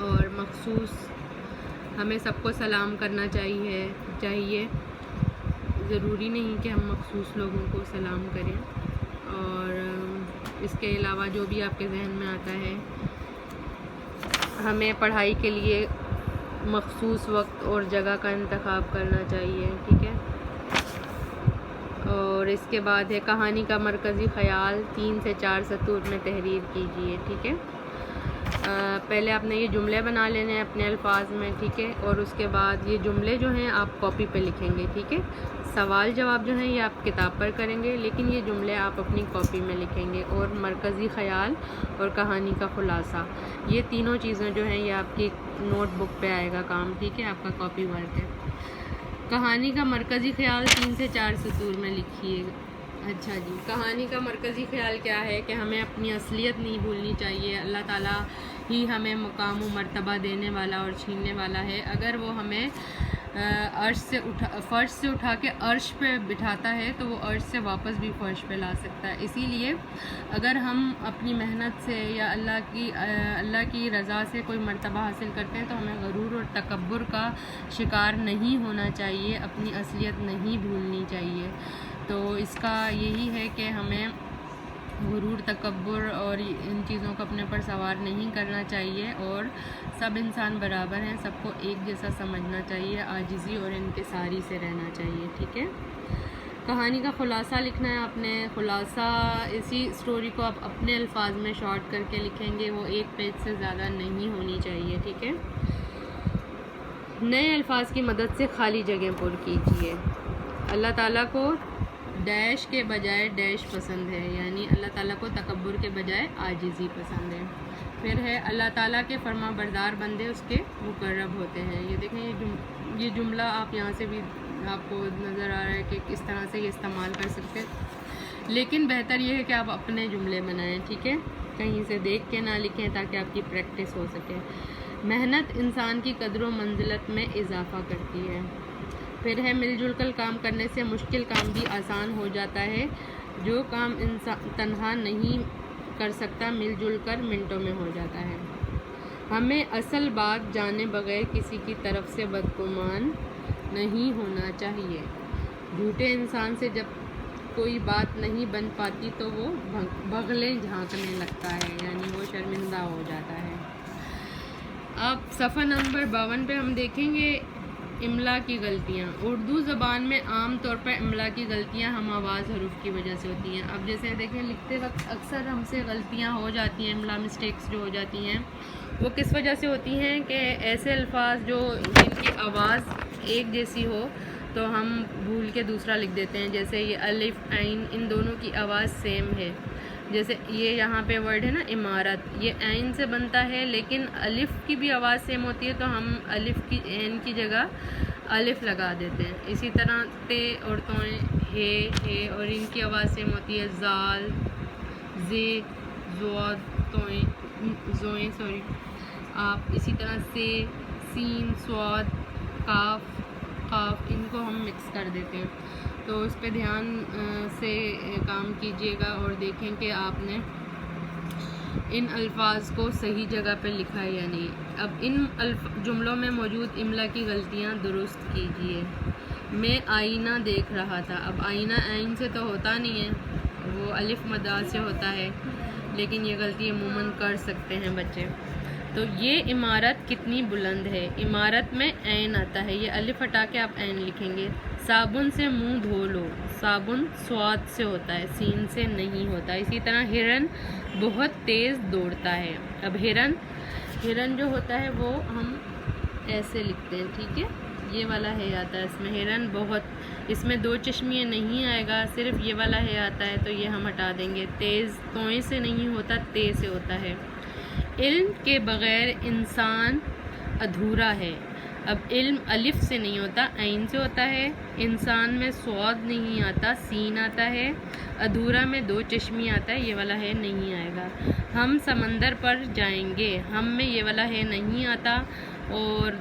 اور مخصوص ہمیں سب کو سلام کرنا چاہیے، ضروری نہیں کہ ہم مخصوص لوگوں کو سلام کریں۔ اور اس کے علاوہ جو بھی آپ کے ذہن میں آتا ہے، ہمیں پڑھائی کے لیے مخصوص وقت اور جگہ کا انتخاب کرنا چاہیے، ٹھیک ہے۔ اور اس کے بعد ہے کہانی کا مرکزی خیال 3 سے 4 سطور میں تحریر کیجیے، ٹھیک ہے۔ پہلے آپ نے یہ جملے بنا لینے ہیں اپنے الفاظ میں، ٹھیک ہے، اور اس کے بعد یہ جملے جو ہیں آپ کاپی پہ لکھیں گے، ٹھیک ہے۔ سوال جواب جو ہیں یہ آپ کتاب پر کریں گے، لیکن یہ جملے آپ اپنی کاپی میں لکھیں گے۔ اور مرکزی خیال اور کہانی کا خلاصہ، یہ تینوں چیزیں جو ہیں یہ آپ کی نوٹ بک پہ آئے گا کام، ٹھیک ہے، آپ کا کاپی ورک ہے۔ کہانی کا مرکزی خیال 3 سے 4 سطور میں لکھیے گا۔ اچھا جی، کہانی کا مرکزی خیال کیا ہے کہ ہمیں اپنی اصلیت نہیں بھولنی چاہیے۔ اللہ تعالیٰ ہی ہمیں مقام و مرتبہ دینے والا اور چھیننے والا ہے۔ اگر وہ ہمیں فرش سے اٹھا کے عرش پہ بٹھاتا ہے تو وہ عرش سے واپس بھی فرش پہ لا سکتا ہے۔ اسی لیے اگر ہم اپنی محنت سے یا اللہ کی رضا سے کوئی مرتبہ حاصل کرتے ہیں تو ہمیں غرور اور تکبر کا شکار نہیں ہونا چاہیے، اپنی اصلیت نہیں بھولنی چاہیے۔ تو اس کا یہی ہے کہ ہمیں غرور، تکبر اور ان چیزوں کو اپنے پر سوار نہیں کرنا چاہیے، اور سب انسان برابر ہیں، سب کو ایک جیسا سمجھنا چاہیے، عاجزی اور انکساری سے رہنا چاہیے، ٹھیک ہے۔ کہانی کا خلاصہ لکھنا ہے آپ نے۔ خلاصہ اسی سٹوری کو آپ اپنے الفاظ میں شارٹ کر کے لکھیں گے، وہ 1 پیج سے زیادہ نہیں ہونی چاہیے، ٹھیک ہے۔ نئے الفاظ کی مدد سے خالی جگہ پر کیجیے۔ اللہ تعالیٰ کو ڈیش کے بجائے ڈیش پسند ہے، یعنی اللہ تعالیٰ کو تکبر کے بجائے عاجزی پسند ہے۔ پھر ہے اللہ تعالیٰ کے فرما بردار بندے اس کے مقرب ہوتے ہیں۔ یہ دیکھیں یہ جملہ آپ یہاں سے بھی آپ کو نظر آ رہا ہے کہ کس طرح سے یہ استعمال کر سکتے ہیں، لیکن بہتر یہ ہے کہ آپ اپنے جملے بنائیں، ٹھیک ہے، کہیں سے دیکھ کے نہ لکھیں تاکہ آپ کی پریکٹس ہو سکے۔ محنت انسان کی قدر و منزلت میں اضافہ کرتی ہے۔ پھر ہے مل جل کر کام کرنے سے مشکل کام بھی آسان ہو جاتا ہے۔ جو کام انسان تنہا نہیں کر سکتا مل جل کر منٹوں میں ہو جاتا ہے۔ ہمیں اصل بات جانے بغیر کسی کی طرف سے بدگمان نہیں ہونا چاہیے۔ جھوٹے انسان سے جب کوئی بات نہیں بن پاتی تو وہ بغلیں جھانکنے لگتا ہے، یعنی وہ شرمندہ ہو جاتا ہے۔ اب صفحہ نمبر 52 پہ ہم دیکھیں گے املا کی غلطیاں۔ اردو زبان میں عام طور پر املا کی غلطیاں ہم آواز حروف کی وجہ سے ہوتی ہیں۔ اب جیسے دیکھیں لکھتے وقت اکثر ہم سے غلطیاں ہو جاتی ہیں، املا مسٹیکس جو ہو جاتی ہیں وہ کس وجہ سے ہوتی ہیں کہ ایسے الفاظ جن کی آواز ایک جیسی ہو تو ہم بھول کے دوسرا لکھ دیتے ہیں، جیسے یہ الف عین، ان دونوں کی آواز سیم ہے۔ جیسے یہ یہاں پہ ورڈ ہے نا عمارت، یہ عین سے بنتا ہے لیکن الف کی بھی آواز سیم ہوتی ہے تو ہم الف کی عین کی جگہ الف لگا دیتے ہیں۔ اسی طرح تے اور توئیں ہے اور ان کی آواز سیم ہوتی ہے، زال، زے، زواد، توئیں، زوئیں، سوری آپ اسی طرح سے، سین، سواد، کاف، قاف، ان کو ہم مکس کر دیتے ہیں۔ تو اس پہ دھیان سے کام کیجیے گا اور دیکھیں کہ آپ نے ان الفاظ کو صحیح جگہ پہ لکھا ہے یا نہیں۔ اب ان جملوں میں موجود املا کی غلطیاں درست کیجیے۔ میں آئینہ دیکھ رہا تھا، اب آئینہ عین سے تو ہوتا نہیں ہے، وہ الف مدار سے ہوتا ہے، لیکن یہ غلطی عموماً کر سکتے ہیں بچے۔ تو یہ عمارت کتنی بلند ہے، عمارت میں عین آتا ہے، یہ الف ہٹا کے آپ عین لکھیں گے۔ صابن سے منہ دھو لو، صابن سواد سے ہوتا ہے، سین سے نہیں ہوتا۔ اسی طرح ہرن بہت تیز دوڑتا ہے، اب ہرن جو ہوتا ہے وہ ہم ایسے لکھتے ہیں، ٹھیک ہے، یہ والا ہے آتا ہے اس میں، ہرن بہت، اس میں 2 چشمیاں نہیں آئے گا، صرف یہ والا ہے آتا ہے تو یہ ہم ہٹا دیں گے۔ تیز توئیں سے نہیں ہوتا، تے سے ہوتا ہے۔ علم کے بغیر انسان ادھورا ہے، اب علم الف سے نہیں ہوتا، عین سے ہوتا ہے۔ انسان میں سواد نہیں آتا، سین آتا ہے۔ ادھورا میں 2 چشمی آتا ہے، یہ والا ہے نہیں آئے گا۔ ہم سمندر پر جائیں گے، ہم میں یہ والا ہے نہیں آتا اور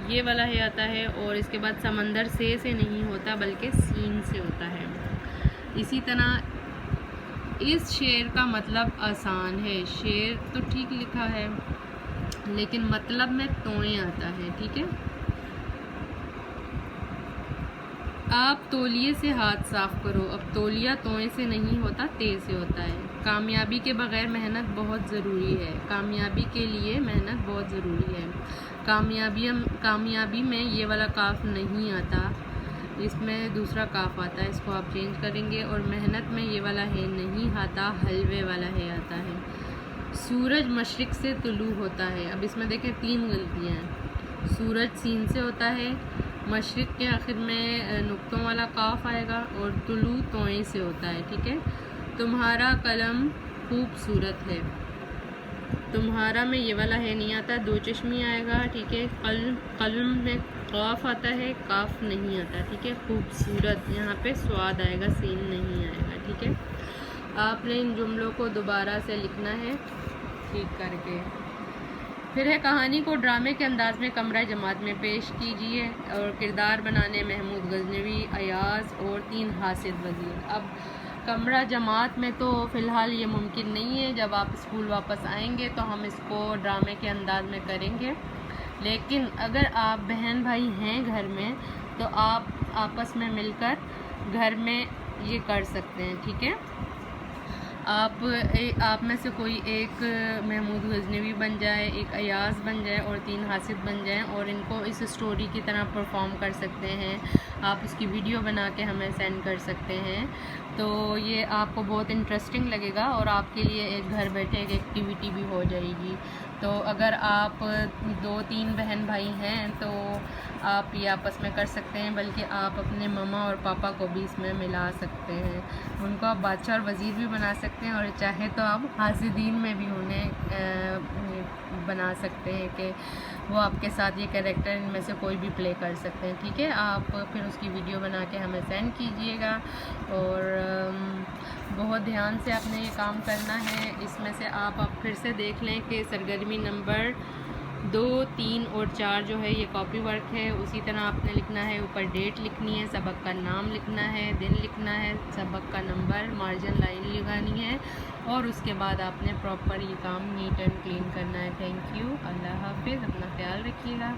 یہ والا ہے آتا ہے، اور اس کے بعد سمندر سے نہیں ہوتا بلکہ سین سے ہوتا ہے۔ اسی طرح اس شعر کا مطلب آسان ہے، شعر تو ٹھیک لکھا ہے لیکن مطلب میں توئیں آتا ہے، ٹھیک ہے. آپ تولیے سے ہاتھ صاف کرو. اب تولیہ توئیں سے نہیں ہوتا، تے سے ہوتا ہے. کامیابی کے بغیر محنت بہت ضروری ہے. کامیابی کے لیے محنت بہت ضروری ہے. کامیابی میں یہ والا کاف نہیں آتا، اس میں دوسرا کاف آتا ہے، اس کو آپ چینج کریں گے. اور محنت میں یہ والا ہے نہیں آتا، حلوے والا ہے آتا ہے. سورج مشرق سے طلوع ہوتا ہے. اب اس میں دیکھیں 3 غلطیاں ہیں. سورج سین سے ہوتا ہے، مشرق کے آخر میں نقطوں والا قاف آئے گا، اور طلوع توئیں سے ہوتا ہے، ٹھیک ہے. تمہارا قلم خوبصورت ہے. تمہارا میں یہ والا ہے نہیں آتا، 2 چشمی آئے گا، ٹھیک ہے. قلم میں قاف آتا ہے، کاف نہیں آتا، ٹھیک ہے. خوبصورت یہاں پہ سواد آئے گا، سین نہیں آئے گا، ٹھیک ہے. آپ نے ان جملوں کو دوبارہ سے لکھنا ہے ٹھیک کر کے. پھر ہے کہانی کو ڈرامے کے انداز میں کمرہ جماعت میں پیش کیجیے. اور کردار بنانے محمود غزنوی، ایاز اور 3 حاسد وزیر. اب کمرہ جماعت میں تو فی الحال یہ ممکن نہیں ہے، جب آپ اسکول واپس آئیں گے تو ہم اس کو ڈرامے کے انداز میں کریں گے. لیکن اگر آپ بہن بھائی ہیں گھر میں تو آپ آپس میں مل کر گھر میں یہ کر سکتے ہیں، ٹھیک ہے. آپ میں سے کوئی ایک محمود غزنوی بن جائے، ایک ایاز بن جائے اور 3 حاسد بن جائیں، اور ان کو اس اسٹوری کی طرح پرفارم کر سکتے ہیں. آپ اس کی ویڈیو بنا کے ہمیں سینڈ کر سکتے ہیں. تو یہ آپ کو بہت انٹرسٹنگ لگے گا، اور آپ کے لیے ایک گھر بیٹھے ایک ایکٹیویٹی بھی ہو جائے گی. تو اگر آپ 2-3 بہن بھائی ہیں تو آپ یہ آپس میں کر سکتے ہیں، بلکہ آپ اپنے مما اور پاپا کو بھی اس میں ملا سکتے ہیں. ان کو آپ بادشاہ اور وزیر بھی بنا سکتے ہیں، اور چاہے تو آپ حاسدین میں بھی انہیں بنا سکتے ہیں کہ وہ آپ کے ساتھ یہ کریکٹر ان میں سے کوئی بھی پلے کر سکتے ہیں، ٹھیک ہے. آپ پھر اس کی ویڈیو بنا کے ہمیں سینڈ کیجئے گا، اور بہت دھیان سے آپ نے یہ کام کرنا ہے. اس میں سے آپ پھر سے دیکھ لیں کہ سرگرمی نمبر 2، 3 اور 4 جو ہے یہ کاپی ورک ہے. اسی طرح آپ نے لکھنا ہے، اوپر ڈیٹ لکھنی ہے، سبق کا نام لکھنا ہے، دن لکھنا ہے، سبق کا نمبر، مارجن لائن لگانی ہے، اور اس کے بعد آپ نے پراپر یہ کام نیٹ اینڈ کلین کرنا ہے. Thank you. اللہ حافظ. اپنا خیال رکھیے گا.